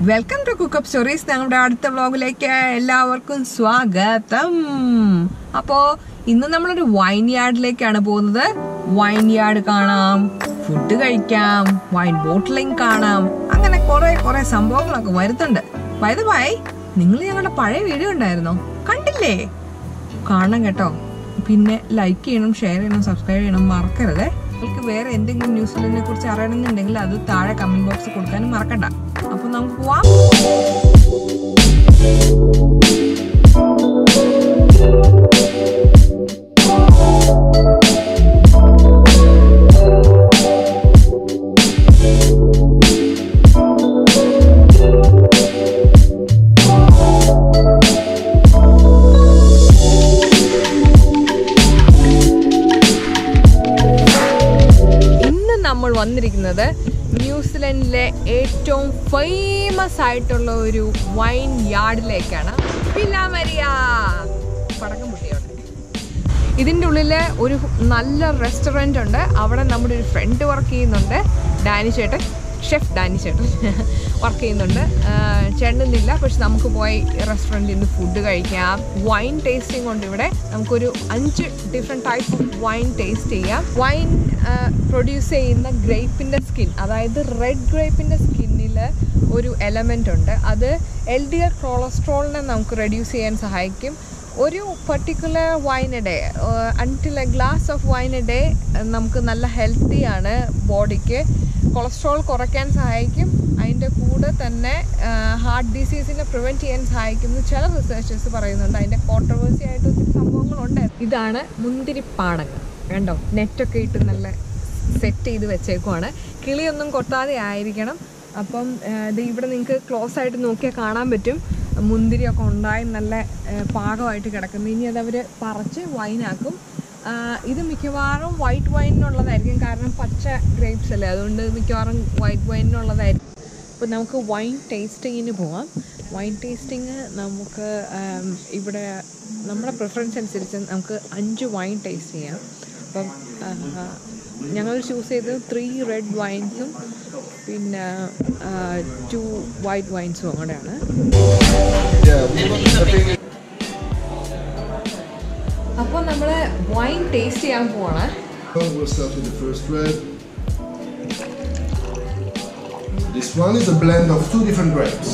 Welcome to cookup stories. ഞങ്ങളുടെ അടുത്ത വ്ലോഗിലേക്ക് എല്ലാവർക്കും സ്വാഗതം. അപ്പോൾ ഇന്ന് നമ്മളൊരു വൈൻയാർഡിലേക്കാണ് പോകുന്നത്. വൈൻയാർഡ് കാണാം, ഫുഡ് കഴിക്കാം, വൈൻ ബോട്ടിലിംഗ് കാണാം, അങ്ങനെ കുറെ സംഭവങ്ങളൊക്കെ വരുന്നുണ്ട്. ബൈ ദ വൈ, നിങ്ങൾ ഞങ്ങളുടെ പഴയ വീഡിയോ ഉണ്ടായിരുന്നോ? കണ്ടില്ലേ? കാണണം കേട്ടോ. പിന്നെ ലൈക്ക് ചെയ്യണം, ഷെയർ ചെയ്യണം, സബ്സ്ക്രൈബ് ചെയ്യണം മറക്കരുത്. നിങ്ങൾക്ക് വേറെ എന്തെങ്കിലും ന്യൂസിലൻഡിനെ കുറിച്ച് അറിയണമെന്നുണ്ടെങ്കിൽ അത് താഴെ കമന്റ് ബോക്സിൽ കൊടുക്കാനും മറക്കണ്ട. അപ്പൊ നമുക്ക് പോവാം. നമ്മൾ വന്നിരിക്കുന്നത് ന്യൂസിലൻഡിലെ ഏറ്റവും ഫേമസ് ആയിട്ടുള്ള ഒരു വൈൻ യാർഡിലേക്കാണ്. വില്ലാമരിയ പടക്കം പൊട്ടിയോടെ. ഇതിൻ്റെ ഉള്ളിൽ ഒരു നല്ല റെസ്റ്റോറൻറ്റ് ഉണ്ട്. അവിടെ നമ്മുടെ ഒരു ഫ്രണ്ട് വർക്ക് ചെയ്യുന്നുണ്ട്, ഷെഫ് ഡാനി ചേട്ടൻ വർക്ക് ചെയ്യുന്നുണ്ട്. ചേട്ടനില്ല, പക്ഷെ നമുക്ക് പോയി റെസ്റ്റോറൻറ്റിൽ നിന്ന് ഫുഡ് കഴിക്കാം. വൈൻ ടേസ്റ്റിംഗ് ഉണ്ട് ഇവിടെ. നമുക്കൊരു 5 different type of wine taste ചെയ്യാം. വൈൻ പ്രൊഡ്യൂസ് ചെയ്യുന്ന ഗ്രേപ്പിൻ്റെ സ്കിൻ, അതായത് റെഡ് ഗ്രേപ്പിൻ്റെ സ്കിന്നിൽ ഒരു എലമെൻ്റ് ഉണ്ട്. അത് LDL കൊളസ്ട്രോളിനെ നമുക്ക് റെഡ്യൂസ് ചെയ്യാൻ സഹായിക്കും. ഒരു particular wine A day, until A glass of wine A day നമുക്ക് നല്ല ഹെൽത്തിയാണ് ബോഡിക്ക്. കൊളസ്ട്രോൾ കുറയ്ക്കാൻ സഹായിക്കും. അതിൻ്റെ കൂടെ തന്നെ ഹാർട്ട് ഡിസീസിനെ പ്രിവെൻറ്റ് ചെയ്യാൻ സഹായിക്കുന്നു ചില റിസർച്ചേഴ്സ് പറയുന്നുണ്ട്. അതിൻ്റെ കോൺട്രവേഴ്സി ആയിട്ട് ഒത്തിരി സംഭവങ്ങളുണ്ട്. ഇതാണ് മുന്തിരിപ്പാടങ്ങൾ. കണ്ടോ, നെറ്റൊക്കെ ഇട്ട് നല്ല സെറ്റ് ചെയ്ത് വെച്ചേക്കുവാണ്. കിളിയൊന്നും കൊത്താതെ ആയിരിക്കണം. അപ്പം ഇത് ഇവിടെ നിങ്ങൾക്ക് ക്ലോസ് ആയിട്ട് നോക്കിയാൽ കാണാൻ പറ്റും. മുന്തിരിയൊക്കെ ഉണ്ടായി നല്ല പാകമായിട്ട് കിടക്കുന്നു. ഇനി അതവർ പറിച്ച് വൈനാക്കും. ഇത് മിക്കവാറും വൈറ്റ് വൈനിനുള്ളതായിരിക്കും, കാരണം പച്ച ഗ്രേപ്സ് അല്ലേ, അതുകൊണ്ട് മിക്കവാറും വൈറ്റ് വൈനിനുള്ളതായിരിക്കും. അപ്പോൾ നമുക്ക് വൈൻ ടേസ്റ്റിങ്ങിന് പോവാം. വൈൻ ടേസ്റ്റിങ് നമുക്ക് ഇവിടെ നമ്മുടെ പ്രിഫറൻസ് അനുസരിച്ച് നമുക്ക് 5 വൈൻ ടേസ്റ്റ് ചെയ്യാം. അപ്പം ഞങ്ങൾ ചൂസ് ചെയ്ത് 3 റെഡ് വൈൻസും പിന്നെ 2 വൈറ്റ് വൈൻസും അങ്ങനെയാണ്. അപ്പോൾ നമ്മൾ വൈൻ ടേസ്റ്റ് ചെയ്യാൻ പോവാണ്. We'll start with the first red. This one is a blend of 2 different grapes.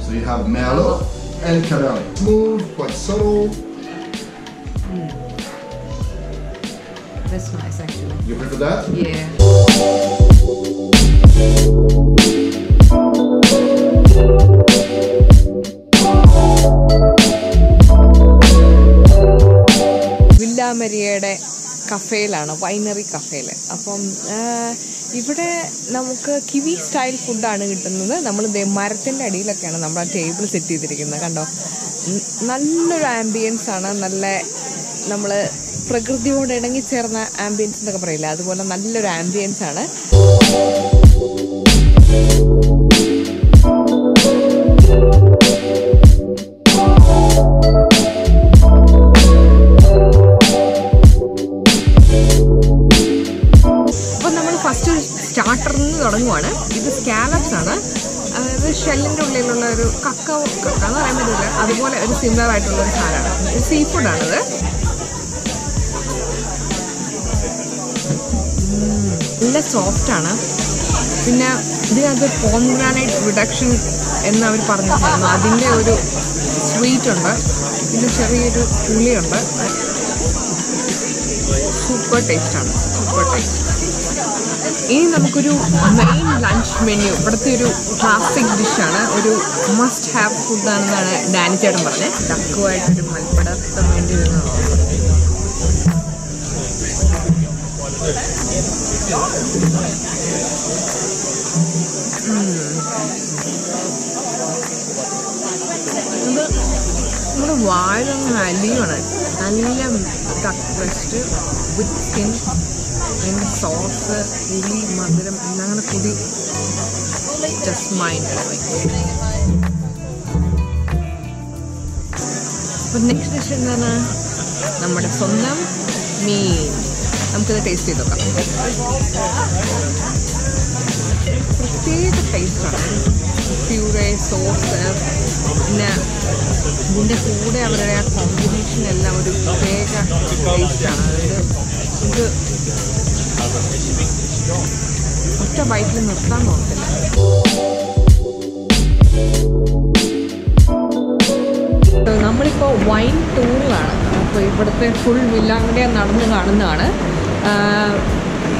So you have Merlot and Cabernet. Smooth, quite subtle. That's nice actually. You prefer that? Yeah. വില്ലാമരിയയുടെ കഫേയിലാണ്, winery കഫേയിൽ. അപ്പം ഇവിടെ നമുക്ക് kiwi style ഫുഡാണ് കിട്ടുന്നത്. നമ്മൾ മരത്തിൻ്റെ അടിയിലൊക്കെയാണ് നമ്മൾ ആ ടേബിൾ സെറ്റ് ചെയ്തിരിക്കുന്നത്. കണ്ടോ, നല്ലൊരു ആംബിയൻസ് ആണ്. നല്ല നമ്മൾ പ്രകൃതിയോട് ഇണങ്ങിച്ചേർന്ന ആംബിയൻസ് എന്നൊക്കെ പറയില്ല, അതുപോലെ നല്ലൊരു ആംബിയൻസ് ആണ്. സ്റ്റാർട്ടറിൽ നിന്ന് തുടങ്ങുവാണ്. ഇത് സ്കാലപ്സ് ആണ്. അതായത് ഷെല്ലിൻ്റെ ഉള്ളിലുള്ള ഒരു കക്ക എന്ന് പറയാൻ പറ്റില്ല, അതുപോലെ ഒരു സിമിലർ ആയിട്ടുള്ള ഒരു സാധനമാണ്. സീ ഫുഡാണിത്. നല്ല സോഫ്റ്റാണ്. പിന്നെ ഇതിനകത്ത് പോംഗ്രാനൈറ്റ് റിഡക്ഷൻ എന്നവർ പറഞ്ഞിട്ടുണ്ടായിരുന്നു. അതിൻ്റെ ഒരു സ്വീറ്റ് ഉണ്ട്, പിന്നെ ചെറിയൊരു പുളിയുണ്ട്. സൂപ്പർ ടേസ്റ്റാണ്, സൂപ്പർ ടേസ്റ്റ്. ഇനി നമുക്കൊരു മെയിൻ ലഞ്ച് മെനു. ഇവിടുത്തെ ഒരു ക്ലാസിക് ഡിഷാണ്, ഒരു മസ്റ്റ് ഹാവ് ഫുഡാണെന്നാണ് ഡാനി ചേട്ടൻ പറഞ്ഞത്. ഡക്കുമായിട്ടൊരു മൽപ്പടത്തം വേണ്ടി വരുന്നതാണ്. ഇത് നമ്മുടെ വായിലൊന്ന് അലിയാണ്. നല്ല ഡക്ക് ബ്രസ്റ്റ് വിത്ത് സ്കിൻ, അതിൻ്റെ സോസ്, പുളി, മധുരം എല്ലാം കൂടെ കൂടി ജസ്റ്റ് മൈൻഡ് ബ്ലോയിങ്. അപ്പോൾ നെക്സ്റ്റ് ഡിഷ് എന്താണ്? നമ്മുടെ സ്വന്തം മീൻ. നമുക്കിത് ടേസ്റ്റ് ചെയ്ത് നോക്കാം. പ്രത്യേക ടേസ്റ്റാണ്. പ്യൂറേ സോസ് പിന്നെ ഇതിൻ്റെ കൂടെ അവരുടെ ആ കോമ്പിനേഷൻ എല്ലാം ഒരു പ്രത്യേക ടേസ്റ്റാണ്. ഇത് ഒറ്റ ബൈക്കിൽ നിർത്താൻ നോക്കില്ല. നമ്മളിപ്പോൾ വൈൻ ടൂറിലാണ്. അപ്പോൾ ഇവിടുത്തെ ഫുൾ വില്ലാങ്ങിടെ നടന്ന് കാണുന്നതാണ്.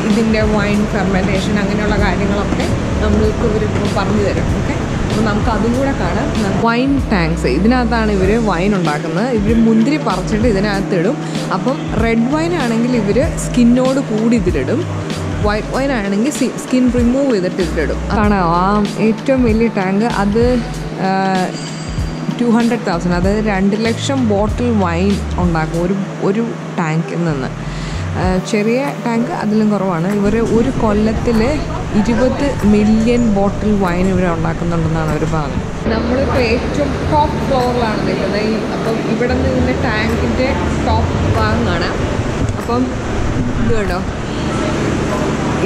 ഇതിൻ്റെ വൈൻ ഫെർമെൻറ്റേഷൻ അങ്ങനെയുള്ള കാര്യങ്ങളൊക്കെ നമ്മൾക്ക് ഇവരിപ്പോൾ പറഞ്ഞു തരും. ഓക്കെ, അപ്പോൾ നമുക്ക് അതും കൂടെ കാണാം. വൈൻ ടാങ്ക്സ്, ഇതിനകത്താണ് ഇവർ വൈൻ ഉണ്ടാക്കുന്നത്. ഇവർ മുന്തിരി പറിച്ചിട്ട് ഇതിനകത്തിടും. അപ്പം റെഡ് വൈൻ ആണെങ്കിൽ ഇവർ സ്കിന്നോട് കൂടി ഇതിലിടും. വൈറ്റ് വൈൻ ആണെങ്കിൽ സ്കിൻ റിമൂവ് ചെയ്തിട്ട് ഇതിലിടും. കാണാം ആ ഏറ്റവും വലിയ ടാങ്ക്, അത് 200,000, അതായത് 2 ലക്ഷം ബോട്ടിൽ വൈൻ ഉണ്ടാക്കും ഒരു ടാങ്കിൽ നിന്ന്. ചെറിയ ടാങ്ക് അതിലും കുറവാണ്. ഇവർ ഒരു കൊല്ലത്തിൽ 20 മില്യൺ ബോട്ടിൽ വൈൻ ഇവർ ഉണ്ടാക്കുന്നുണ്ടെന്നാണ് അവർ പറഞ്ഞത്. നമ്മളിപ്പോൾ ഏറ്റവും ടോപ്പ് ഫ്ലോറിലാണ് നിൽക്കുന്നത്. അപ്പം ഇവിടെ നിന്ന് ഇതിൻ്റെ ടാങ്കിൻ്റെ ടോപ്പ് ഭാഗമാണ്. അപ്പം ഇത് കേട്ടോ,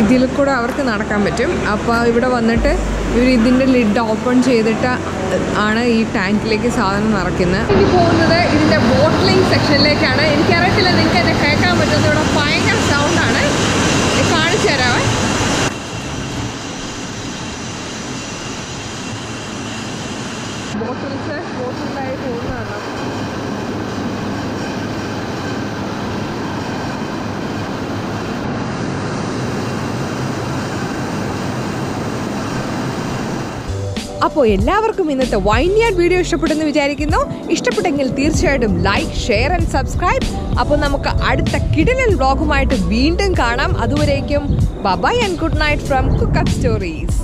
ഇതിൽ കൂടെ അവർക്ക് നടക്കാൻ പറ്റും. അപ്പോൾ ഇവിടെ വന്നിട്ട് ഇവർ ഇതിൻ്റെ ലിഡ് ഓപ്പൺ ചെയ്തിട്ട് ആണ് ഈ ടാങ്കിലേക്ക് സാധനം നിറയ്ക്കുന്നത്. ഇനി പോകുന്നത് ഇതിൻ്റെ ബോട്ടിലിംഗ് സെക്ഷനിലേക്കാണ്. എനിക്കറിയത്തില്ല നിങ്ങൾക്ക് എന്നെ കേൾക്കാൻ പറ്റുന്നത്. ഇവിടെ ഭയങ്കര സൗണ്ടാണ്. കാണിച്ചു തരാമേ. ബോട്ടിലായി പോകുന്നതാണ്. അപ്പോൾ എല്ലാവർക്കും ഇന്നത്തെ വൈൻയാർഡ് വീഡിയോ ഇഷ്ടപ്പെട്ടെന്ന് വിചാരിക്കുന്നു. ഇഷ്ടപ്പെട്ടെങ്കിൽ തീർച്ചയായിട്ടും ലൈക്ക്, ഷെയർ ആൻഡ് സബ്സ്ക്രൈബ്. അപ്പോൾ നമുക്ക് അടുത്ത കിടിലൻ വ്ളോഗുമായിട്ട് വീണ്ടും കാണാം. അതുവരേക്കും bye and good night from cook up stories.